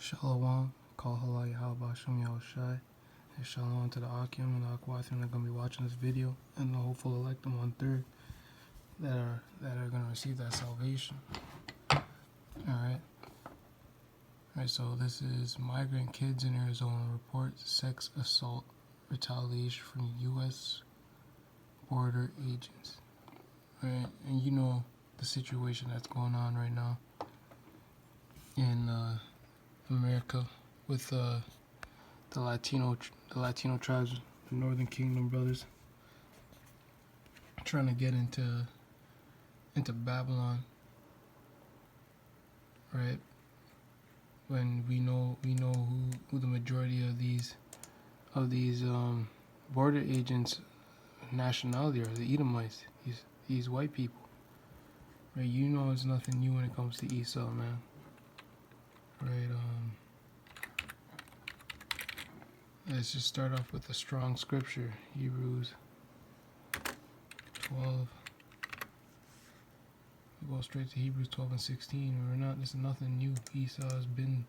Shalom, call halal Yahweh Shem Yahushai, and shalom to the Akim and the Akwathim that are going to be watching this video, and the hopeful electum on third that are going to receive that salvation. Alright, so this is migrant kids in Arizona report sex assault retaliation from U.S. border agents. Right, and you know the situation that's going on right now in America with the Latino tribes, the Northern Kingdom brothers, trying to get into Babylon, right? When we know who the majority of these border agents' nationality are, the Edomites, these white people, right? You know it's nothing new when it comes to Esau, man, right? Let's just start off with a strong scripture, Hebrews 12. We go straight to Hebrews 12 and 16. This is nothing new. Esau has been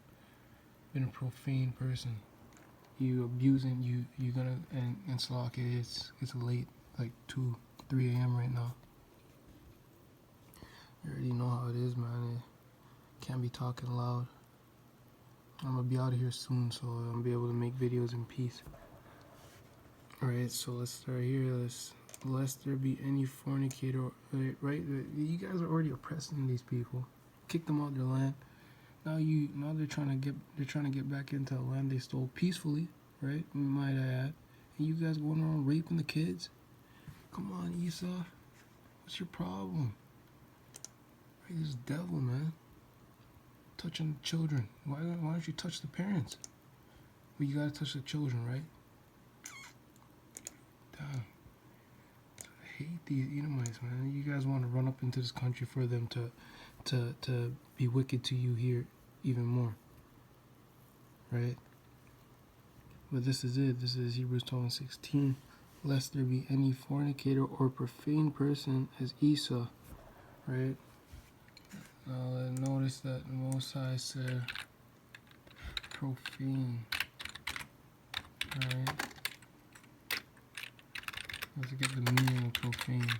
a profane person. You abusing, you gonna, and Slock, it's late, like 2, 3 a.m. right now. You already know how it is, man. Can't be talking loud. I'm gonna be out of here soon, so I'm gonna be able to make videos in peace. Alright, so let's start here. Lest there be any fornicator, right? You guys are already oppressing these people. Kick them out of their land. Now they're trying to get back into the land they stole peacefully, right? Might I add. And you guys going around raping the kids? Come on, Esau. What's your problem? Right, this devil, man. Touching the children. Why don't you touch the parents? Well, you gotta touch the children, right? Damn. I hate these Edomites, man. You guys want to run up into this country for them to be wicked to you here even more, right? But this is it. This is Hebrews 12 and 16. Lest there be any fornicator or profane person as Esau, right? Now notice that the Most High said profane, right? Let's get the meaning of profane.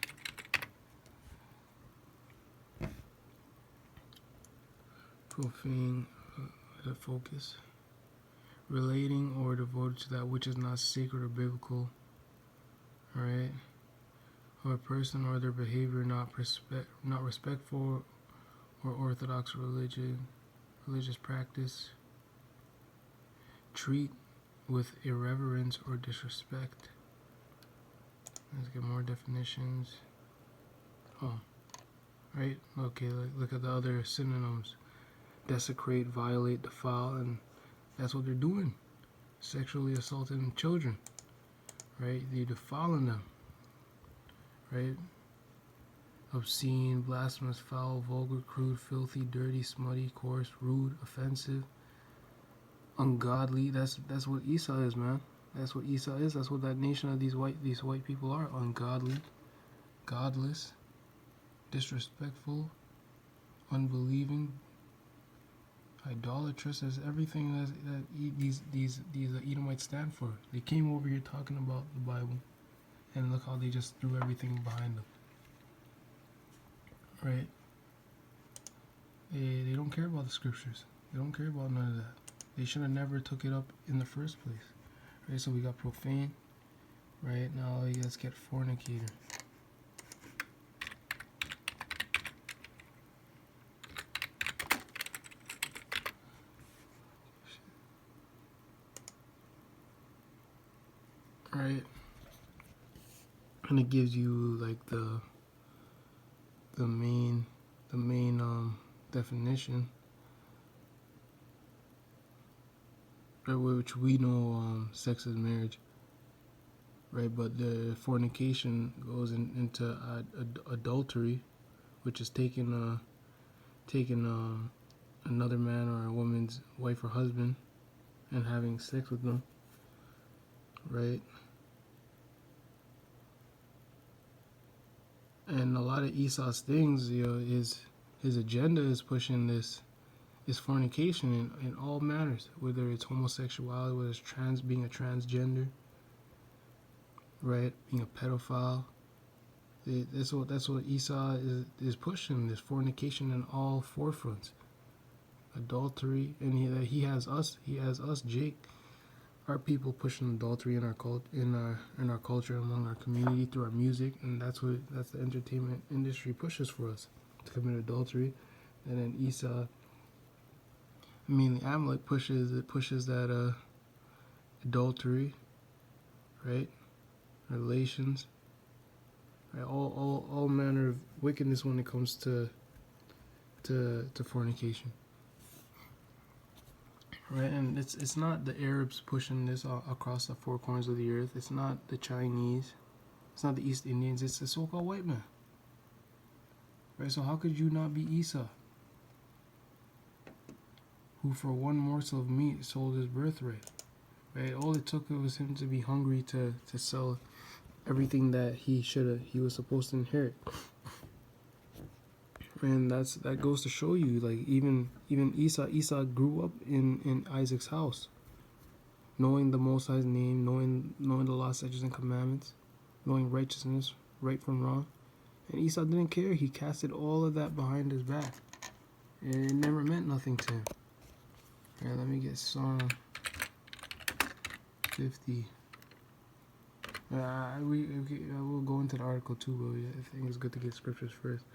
Profane, the focus. Relating or devoted to that which is not sacred or biblical, right? Or a person or their behavior not respectful or orthodox religious practice. Treat with irreverence or disrespect. Let's get more definitions. Oh, right? Okay, look at the other synonyms. Desecrate, violate, defile, and that's what they're doing. Sexually assaulting children, right? You're defiling them, right? Obscene, blasphemous, foul, vulgar, crude, filthy, dirty, smutty, coarse, rude, offensive, ungodly. That's what Esau is, man. That's what Esau is. That's what that nation of these white people are. Ungodly, godless, disrespectful, unbelieving, idolatrous. Is everything that these Edomites stand for. They came over here talking about the Bible, and look how they just threw everything behind them. Right? They don't care about the scriptures. They don't care about none of that. They should have never took it up in the first place. Right? So we got profane. Right? Now let's get fornicator. Right? And it gives you like the main definition, right, which we know sex is marriage, right? But the fornication goes into adultery, which is taking another man or a woman's wife or husband and having sex with them, right? And a lot of Esau's things, his agenda is pushing this is fornication in all manners, whether it's homosexuality, whether it's being a transgender, right? Being a pedophile. That's what Esau is pushing. This fornication in all forefronts, adultery, and he has us. He has us, Jake, our people pushing adultery in our culture, among our community, through our music, and that's the entertainment industry pushes for us to commit adultery. And then Esau, the Amalek pushes that adultery, right? Relations, right? All manner of wickedness when it comes to fornication. Right, and it's not the Arabs pushing this across the four corners of the earth. It's not the Chinese. It's not the East Indians. It's the so-called white man. Right, so how could you not be Esau, who for one morsel of meat sold his birthright? Right, all it took was him to be hungry to sell everything that he was supposed to inherit. And that goes to show you, like, even Esau grew up in Isaac's house, knowing the Most High's name, knowing the law, statutes, and commandments, knowing righteousness, right from wrong. And Esau didn't care. He casted all of that behind his back, and it never meant nothing to him. All right, let me get Psalm 50. We'll go into the article too, but I think it's good to get scriptures first.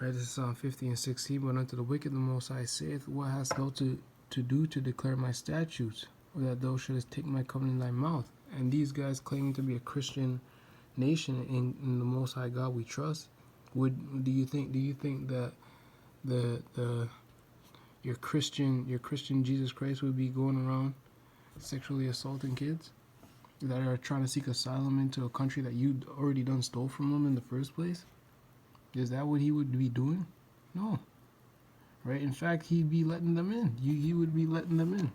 Right, this is Psalm 50 and 16. But unto the wicked the Most High saith, what hast thou to do to declare my statutes, or that thou shouldest take my covenant in thy mouth? And these guys claiming to be a Christian nation in the Most High God we trust. Do you think that your Christian Jesus Christ would be going around sexually assaulting kids that are trying to seek asylum into a country that you already done stole from them in the first place? Is that what he would be doing? No. Right? In fact, he'd be letting them in. He would be letting them in.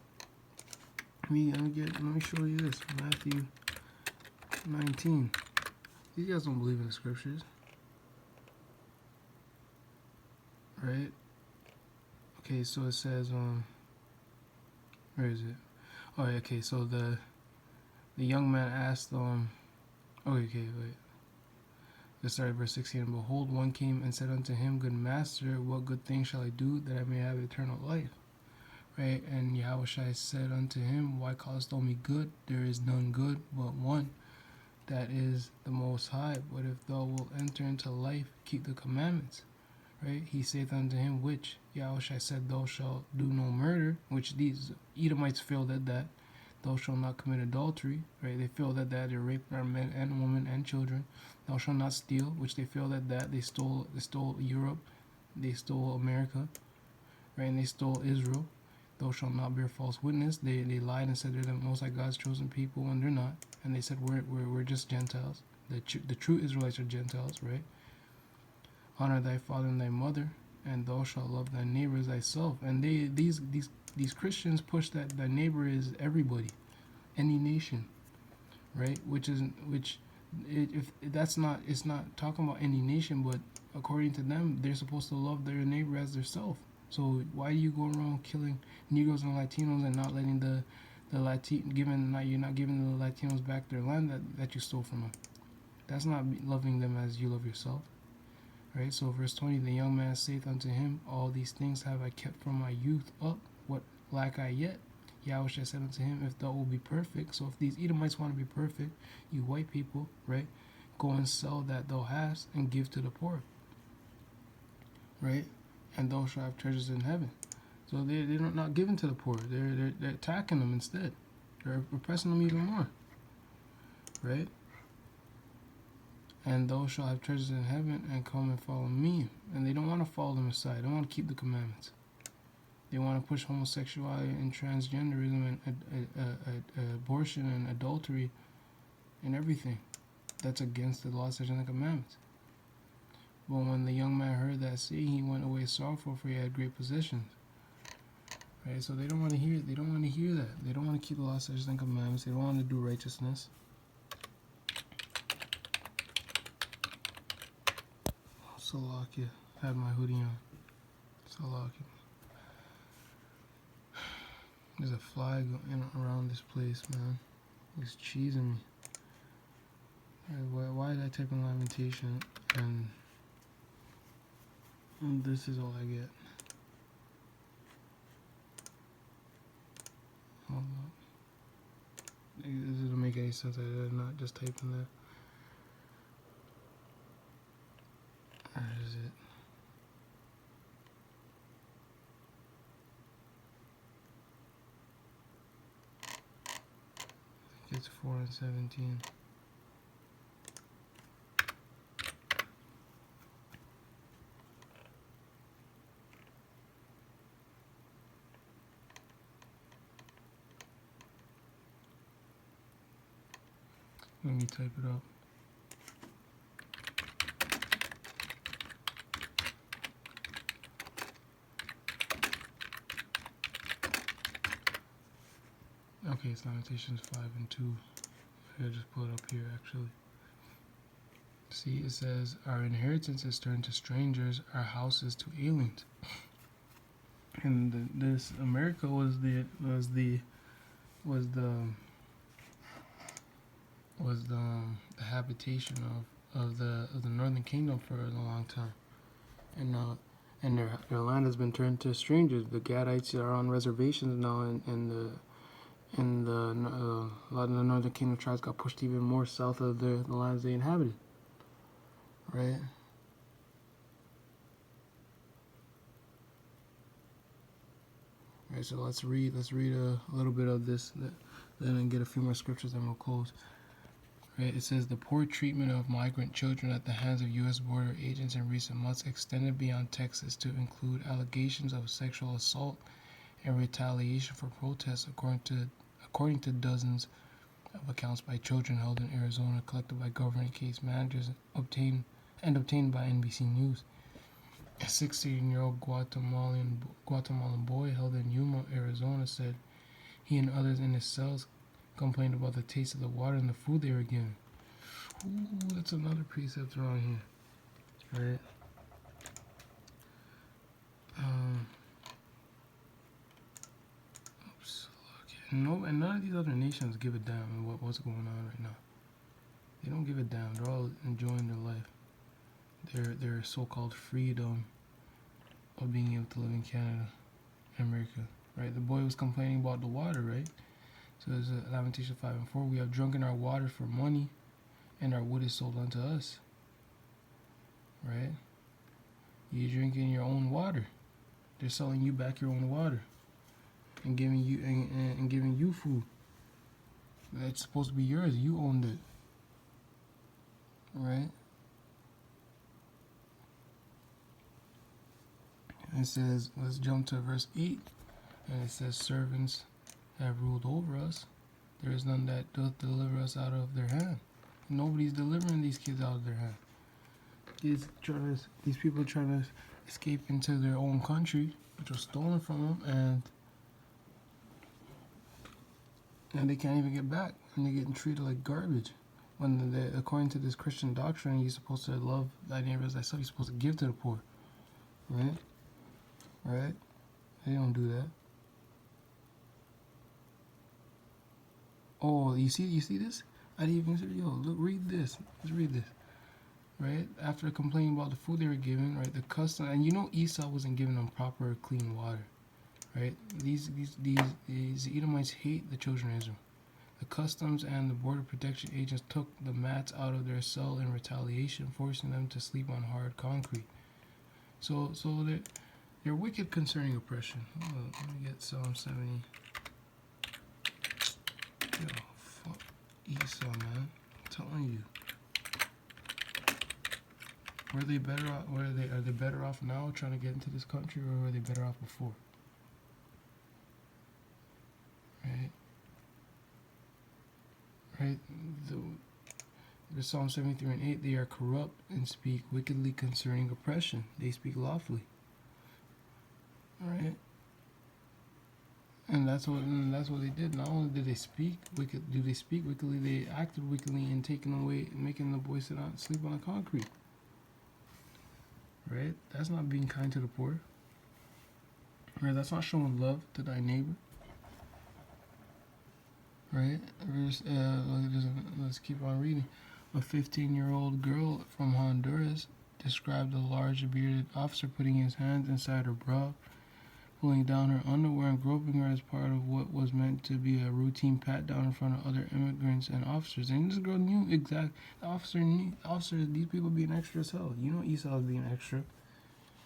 Let me show you this. Matthew 19. These guys don't believe in the scriptures. Right? Okay, so it says, where is it? Oh, okay, so the young man asked, wait. Let's start at verse 16. And behold, one came and said unto him, Good master, what good thing shall I do that I may have eternal life? Right? And Yahushua said unto him, Why callest thou me good? There is none good but one, that is the Most High. But if thou wilt enter into life, keep the commandments. Right? He saith unto him, which Yahushua said, Thou shalt do no murder, which these Edomites failed at that. Thou shalt not commit adultery, right? They failed at that. They raped our men and women and children. Thou shalt not steal, which they failed at that. They stole Europe. They stole America, right? And they stole Israel. Thou shalt not bear false witness. They lied and said they're the Most High God's chosen people, and they're not. And they said we're just Gentiles. The true Israelites are Gentiles, right? Honor thy father and thy mother, and thou shalt love thy neighbor as thyself. And these Christians push that thy neighbor is everybody, any nation, right? It's not talking about any nation, but according to them, they're supposed to love their neighbor as themselves. So why do you go around killing Negroes and Latinos and not letting you're not giving the Latinos back their land that you stole from them? That's not loving them as you love yourself. Right, so verse 20, the young man saith unto him, All these things have I kept from my youth up. What lack I yet? Yahushua said unto him, If thou wilt be perfect. So if these Edomites want to be perfect, you white people, right, go and sell that thou hast and give to the poor. Right? And thou shalt have treasures in heaven. So they're not giving to the poor. They're attacking them instead. They're oppressing them even more. Right? And thou shalt have treasures in heaven, and come and follow me. And they don't want to follow the Messiah. They don't want to keep the commandments. They want to push homosexuality and transgenderism and abortion and adultery and everything. That's against the law, statutes, and the commandments. But when the young man heard that saying, he went away sorrowful, for he had great possessions. Right? So they don't want to hear. They don't want to hear that. They don't want to keep the law, statutes, and commandments. They don't want to do righteousness. Salakia. Had my hoodie on. Salakia. There's a fly going around this place, man. It's cheesing me. Why did I type in lamentation and this is all I get? Hold up. This doesn't make any sense. I did not just type in that. Where is it? I think it's 4 and 17. Let me type it up. Okay, it's Lamentations 5 and 2. I'll just pull it up here actually. See, it says, our inheritance is turned to strangers, our houses to aliens. And this America was the habitation of the Northern Kingdom for a long time, and now their land has been turned to strangers. The Gadites are on reservations now, and a lot of the Northern Kingdom tribes got pushed even more south of the lands they inhabited. Right. Right. So let's read a little bit of this, then get a few more scriptures, and we'll close. Right. It says the poor treatment of migrant children at the hands of U.S. border agents in recent months extended beyond Texas to include allegations of sexual assault and retaliation for protests, according to dozens of accounts by children held in Arizona, collected by government case managers, obtained by NBC News. A 16-year-old Guatemalan boy held in Yuma, Arizona, said he and others in his cells complained about the taste of the water and the food they were given. Ooh, that's another precept wrong here. Right? Oops. Okay. No, and none of these other nations give a damn what's going on right now. They don't give a damn. They're all enjoying their life. Their so-called freedom of being able to live in Canada, America, right? The boy was complaining about the water, right? So there's a Lamentation 5 and 4. We have drunken our water for money, and our wood is sold unto us, right? You're drinking your own water. They're selling you back your own water, and giving you and giving you food. That's supposed to be yours. You owned it, right? It says, let's jump to verse 8, and it says, servants have ruled over us. There is none that doth deliver us out of their hand. Nobody's delivering these kids out of their hand. These people are trying to escape into their own country, which was stolen from them, and they can't even get back, and they're getting treated like garbage. When according to this Christian doctrine, you're supposed to love thy neighbor as thyself. You're supposed to give to the poor, right? Right? They don't do that. Oh, you see this? I didn't even say, look, read this. Let's read this. Right? After complaining about the food they were given, right? The custom, and Esau wasn't giving them proper clean water, right? These Edomites hate the children of Israel. The customs and the border protection agents took the mats out of their cell in retaliation, forcing them to sleep on hard concrete. So they're wicked concerning oppression. Hold on, let me get Psalm 70. Yo, fuck Esau, man. I'm telling you. Were they better off? Are they better off now trying to get into this country, or were they better off before? Right. The Psalm 73 and 8. They are corrupt and speak wickedly concerning oppression. They speak lawfully. All right. And that's what they did. Not only did they speak wickedly, they acted wickedly in taking away, making the boy sleep on the concrete. Right? That's not being kind to the poor. Right? That's not showing love to thy neighbor. right? Let's keep on reading. A 15-year-old girl from Honduras described a large bearded officer putting his hands inside her bra, pulling down her underwear and groping her as part of what was meant to be a routine pat down in front of other immigrants and officers. And this girl knew exact. The officers, these people being extra as hell. You know Esau's being extra.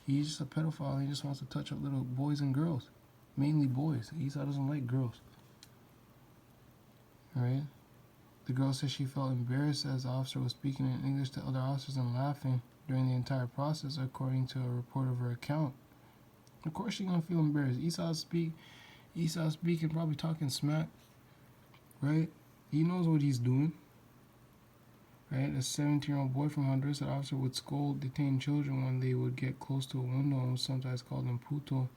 He's just a pedophile. He just wants to touch up little boys and girls, mainly boys. Esau doesn't like girls. Right? The girl said she felt embarrassed as the officer was speaking in English to other officers and laughing during the entire process, according to a report of her account. Of course she's gonna feel embarrassed. Esau speaking, probably talking smack, right? He knows what he's doing. Right? A 17-year-old boy from Honduras, an officer would scold detained children when they would get close to a window and sometimes called them puto,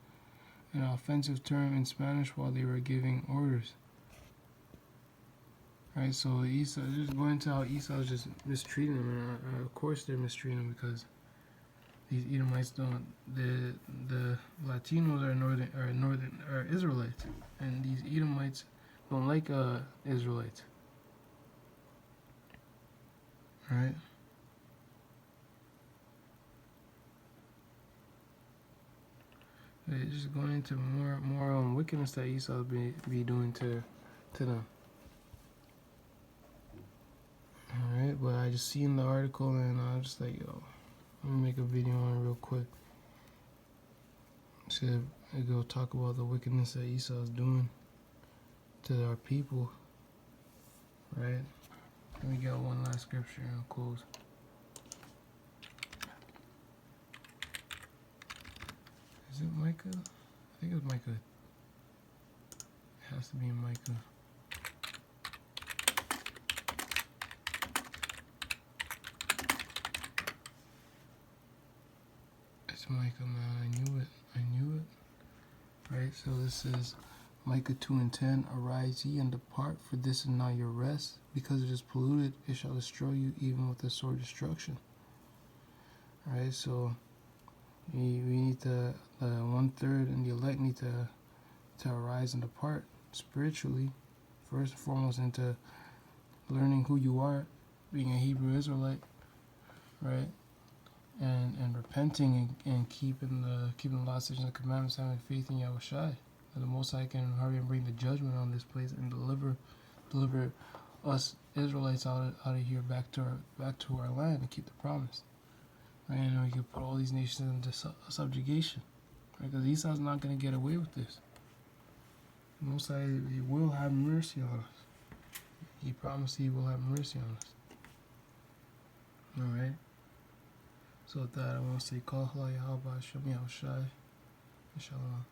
an offensive term in Spanish while they were giving orders. Right, so Esau, just going into how Esau's just mistreating them, and of course they're mistreating them because these Edomites don't. The Latinos are Israelites, and these Edomites don't like Israelites. Right. They're just going into more wickedness that Esau be doing to them. Alright, but I just seen the article and I was just like, yo, let me make a video on it real quick. So I go talk about the wickedness that Esau is doing to our people. Right? Let me get one last scripture and I'll close. Is it Micah? I think it's Micah. It has to be Micah. It's Micah, man. I knew it. Right? So this is Micah 2:10. Arise ye and depart, for this is not your rest. Because it is polluted, it shall destroy you even with a sore destruction. Right? So we need the 1/3 and the elect need to arise and depart spiritually, first and foremost, into learning who you are, being a Hebrew Israelite, right? And repenting and keeping the law, statutes, and commandments, having faith in Yahushua, that the Most High can hurry and bring the judgment on this place and deliver us Israelites out of here back to our land and keep the promise. Right? And we can put all these nations into subjugation. Right? Because Esau's not going to get away with this. The Most High, He will have mercy on us. He promised He will have mercy on us. Alright? So with that, I want to say, Kal Hala Yahweh Shem Yahushai, Shalom.